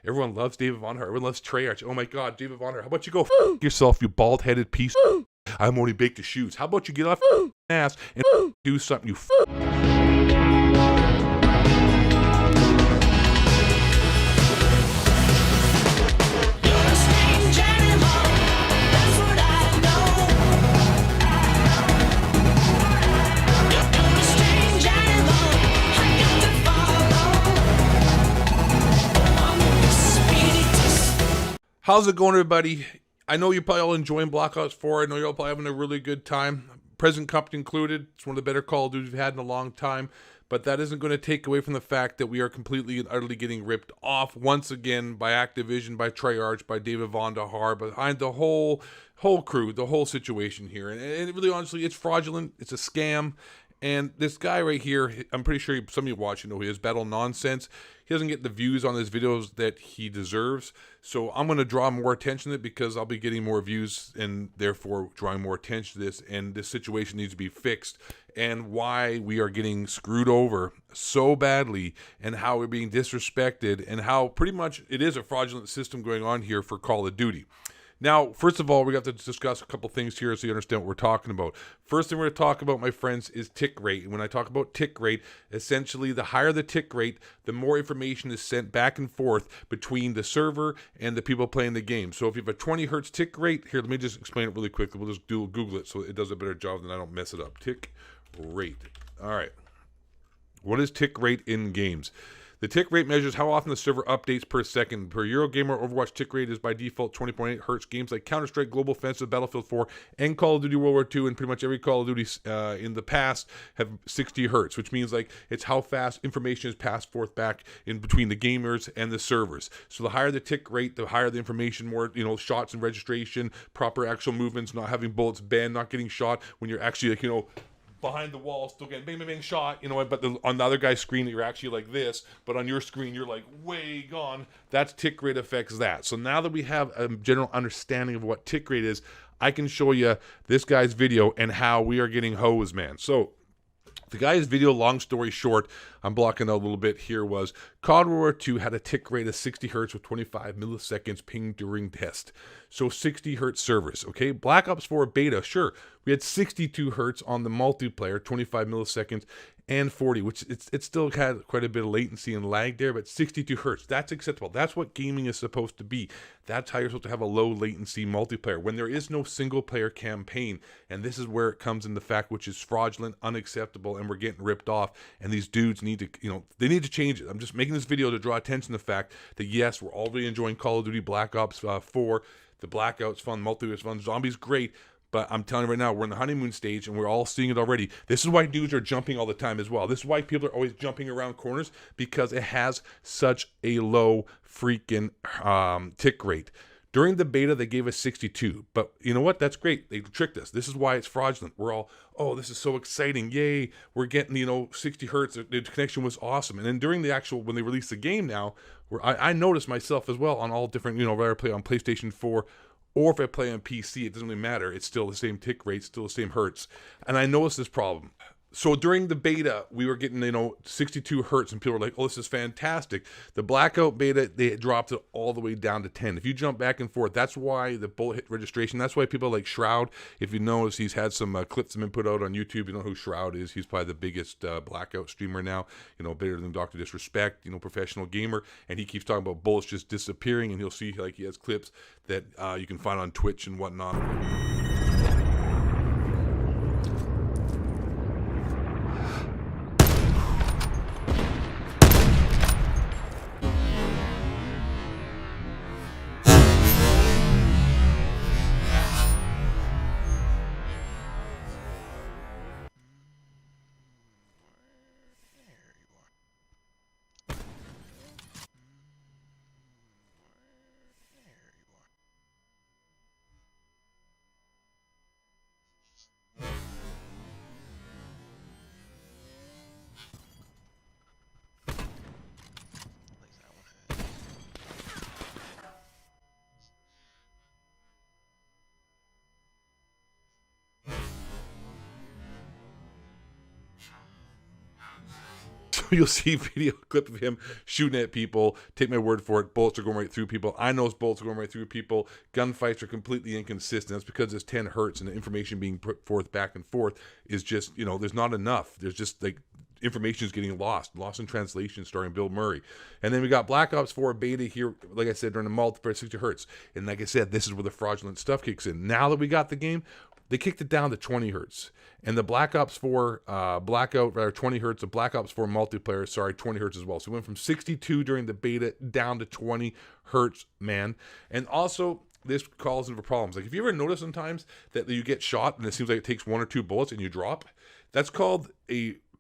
Everyone loves David Vonder. Everyone loves Treyarch. Oh my God, David Vonder. How about you go f yourself, you bald-headed piece? I'm only baked to shoes. How about you get off your ass and do something, you How's it going, everybody? I know you're probably all enjoying Black Ops 4. I know you're all probably having a really good time. Present company included. It's one of the better Call of Duty we've had in a long time. But that isn't going to take away from the fact that we are completely and utterly getting ripped off once again by Activision, by Treyarch, by David Vonder, behind the whole crew, the whole situation here. And really, honestly, it's fraudulent. It's a scam. And this guy right here, I'm pretty sure some of you watching know he is Battle Nonsense. He doesn't get the views on his videos that he deserves. So I'm going to draw more attention to it because I'll be getting more views and therefore drawing more attention to this. And this situation needs to be fixed and why we are getting screwed over so badly and how we're being disrespected and how pretty much it is a fraudulent system going on here for Call of Duty. Now, first of all, we got to discuss a couple things here so you understand what we're talking about. First thing we're going to talk about, my friends, is tick rate. And when I talk about tick rate, essentially the higher the tick rate, the more information is sent back and forth between the server and the people playing the game. So if you have a 20 hertz tick rate, here, let me just explain it really quickly. We'll just Google it so it does a better job and I don't mess it up. Tick rate. All right. What is tick rate in games? The tick rate measures how often the server updates per second. Per Eurogamer, Overwatch tick rate is by default 20.8 hertz. Games like Counter-Strike, Global Offensive, Battlefield 4, and Call of Duty World War II, and pretty much every Call of Duty in the past have 60 hertz, which means like it's how fast information is passed forth back in between the gamers and the servers. So the higher the tick rate, the higher the information, more shots and registration, proper actual movements, not having bullets banned, not getting shot when you're actually behind the wall, still getting bang, bang, bang, shot, but on the other guy's screen, you're actually like this, but on your screen, you're like way gone. That's tick rate affects that. So now that we have a general understanding of what tick rate is, I can show you this guy's video and how we are getting hosed, man. So the guy's video, long story short, I'm blocking out a little bit here, was COD World War II had a tick rate of 60 hertz with 25 milliseconds ping during test. So 60 hertz servers, okay? Black Ops 4 beta, sure. We had 62 hertz on the multiplayer, 25 milliseconds, and 40, which it still had quite a bit of latency and lag there, but 62 hertz, that's acceptable. That's what gaming is supposed to be. That's how you're supposed to have a low latency multiplayer when there is no single player campaign. And this is where it comes in the fact, which is fraudulent, unacceptable, and we're getting ripped off. And these dudes need to, they need to change it. I'm just making this video to draw attention to the fact that yes, we're all really enjoying Call of Duty Black Ops 4. The Blackout's fun, multiplayer's fun, zombies great. But I'm telling you right now, we're in the honeymoon stage and we're all seeing it already. This is why dudes are jumping all the time as well. This is why people are always jumping around corners, because it has such a low freaking tick rate. During the beta, they gave us 62. But you know what? That's great. They tricked us. This is why it's fraudulent. We're all, oh, this is so exciting. Yay. We're getting, 60 hertz. The connection was awesome. And then during the actual, when they released the game now, where I noticed myself as well on all different, whether I play on PlayStation 4 or if I play on PC, it doesn't really matter. It's still the same tick rate, still the same hertz. And I noticed this problem. So during the beta, we were getting, 62 hertz, and people were like, oh, this is fantastic. The Blackout beta, they dropped it all the way down to 10. If you jump back and forth, that's why the bullet hit registration, that's why people like Shroud, if you notice, he's had some clips that have been put out on YouTube. You know who Shroud is. He's probably the biggest Blackout streamer now, bigger than Dr. Disrespect, professional gamer. And he keeps talking about bullets just disappearing, and he'll see like he has clips that you can find on Twitch and whatnot. you'll see a video clip of him shooting at people. Take my word for it, bullets are going right through people. I know those bullets are going right through people. Gunfights are completely inconsistent. That's because it's 10 hertz and the information being put forth back and forth is just, there's not enough. There's just like information is getting lost in translation, starring Bill Murray. And then we got Black Ops 4 beta here, like I said, during the multiplayer 60 hertz. And like I said, this is where the fraudulent stuff kicks in. Now that we got the game, they kicked it down to 20 hertz. And the Black Ops 4 Blackout, 20 hertz, the Black Ops 4 multiplayer, 20 hertz as well. So we went from 62 during the beta down to 20 hertz, man. And also, this calls for problems. Like, if you ever notice sometimes that you get shot and it seems like it takes 1 or 2 bullets and you drop, that's called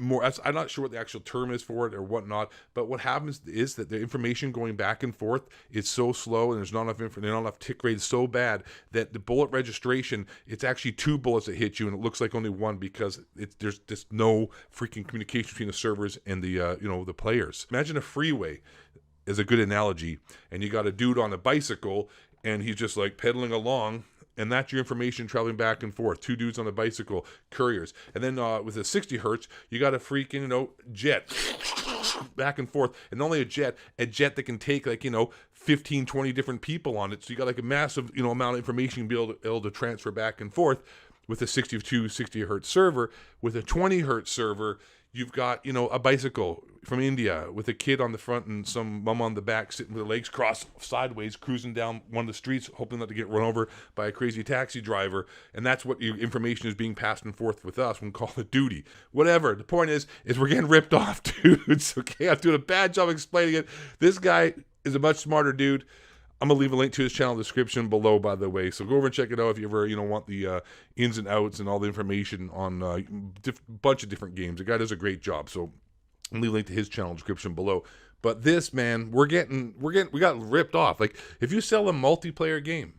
I'm not sure what the actual term is for it or whatnot, but what happens is that the information going back and forth is so slow and there's not enough tick rate so bad that the bullet registration, it's actually 2 bullets that hit you and it looks like only 1 because there's just no freaking communication between the servers and the players. Imagine a freeway is a good analogy, and you got a dude on a bicycle and he's just like pedaling along. And that's your information traveling back and forth. 2 dudes on a bicycle, couriers. And then with a 60 hertz, you got a freaking, jet back and forth. And not only a jet that can take 15, 20 different people on it. So you got like a massive, amount of information to be able to transfer back and forth with a 60 hertz server. With a 20 hertz server, you've got, a bicycle from India with a kid on the front and some mom on the back sitting with their legs crossed sideways, cruising down one of the streets, hoping not to get run over by a crazy taxi driver. And that's what your information is being passed and forth with us when Call of Duty. Whatever. The point is we're getting ripped off, dudes. Okay, I'm doing a bad job explaining it. This guy is a much smarter dude. I'm going to leave a link to his channel description below, by the way. So go over and check it out if you ever, want the ins and outs and all the information on a bunch of different games. The guy does a great job. So I'll leave a link to his channel description below. But this, man, we got ripped off. Like, if you sell a multiplayer game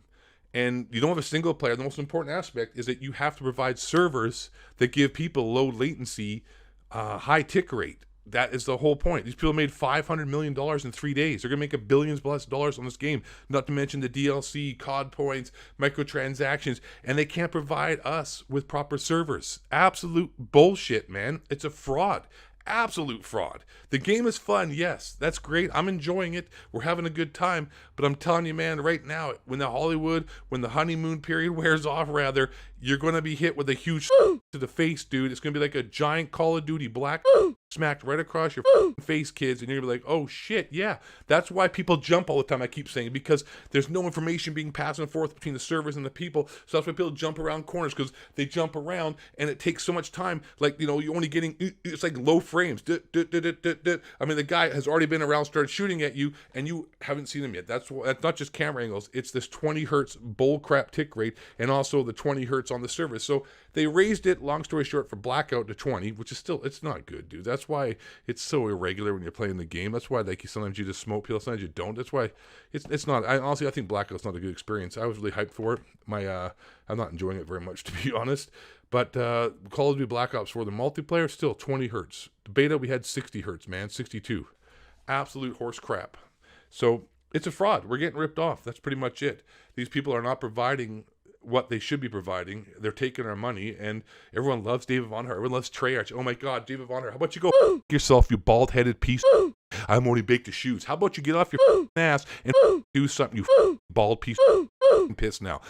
and you don't have a single player, the most important aspect is that you have to provide servers that give people low latency, high tick rate. That is the whole point. These people made $500 million in 3 days. They're going to make $billions plus on this game, not to mention the DLC, COD points, microtransactions, and they can't provide us with proper servers. Absolute bullshit, man. It's a fraud. Absolute fraud. The game is fun, yes, that's great. I'm enjoying it. We're having a good time. But I'm telling you, man, right now, when the honeymoon period wears off, rather, you're going to be hit with a huge to the face, dude. It's going to be like a giant Call of Duty black smacked right across your face, kids, and you're going to be like, oh shit, yeah. That's why people jump all the time, I keep saying, because there's no information being passed and forth between the servers and the people. So that's why people jump around corners, because they jump around and it takes so much time. Like, you're only getting, it's like low frames. I mean, the guy has already been around, started shooting at you, and you haven't seen him yet. That's not just camera angles. It's this 20 hertz bullcrap tick rate, and also the 20 hertz on the server. So they raised it, long story short, for Blackout to 20, which is still, it's not good, dude. That's why it's so irregular when you're playing the game. That's why, like, sometimes you just smoke people, sometimes you don't. That's why it's not, honestly, I think Blackout's not a good experience. I was really hyped for it. I'm not enjoying it very much, to be honest. But Call of Duty Black Ops 4, the multiplayer, still 20 hertz. The beta, we had 60 hertz, man, 62. Absolute horse crap. So it's a fraud. We're getting ripped off. That's pretty much it. These people are not providing what they should be providing. They're taking our money, and everyone loves David Von Hart. Everyone loves Treyarch. Oh my God, David Von Hart. How about you go yourself, you bald-headed piece? I'm only baked to shoes. How about you get off your ass and do something, you bald piece? I'm pissed now.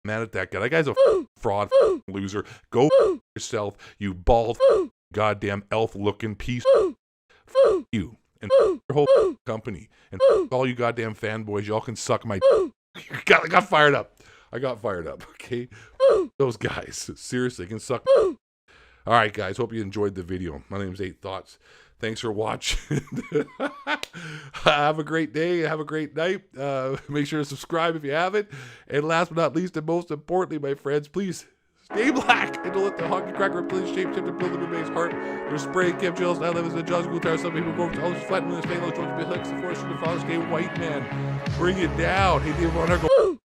Mad at that guy. That guy's a fraud loser. Go yourself, you bald goddamn elf-looking piece. You and your whole company and all you goddamn fanboys. Y'all can suck my. I got fired up. Okay, those guys seriously can suck. All right, guys. Hope you enjoyed the video. My name's 8 Thoughts. Thanks for watching. Have a great day. Have a great night. Make sure to subscribe if you haven't. And last but not least, and most importantly, my friends, please stay black and don't let the hockey cracker replace shape shift and build the base heart. There's spray, Kim Chills, now live as a John's Guitar. Some people go to all this flat moon, stay low, don't be hooks, the forest, and the father, stay white man. Bring it down. Hey, David Von Hart, go.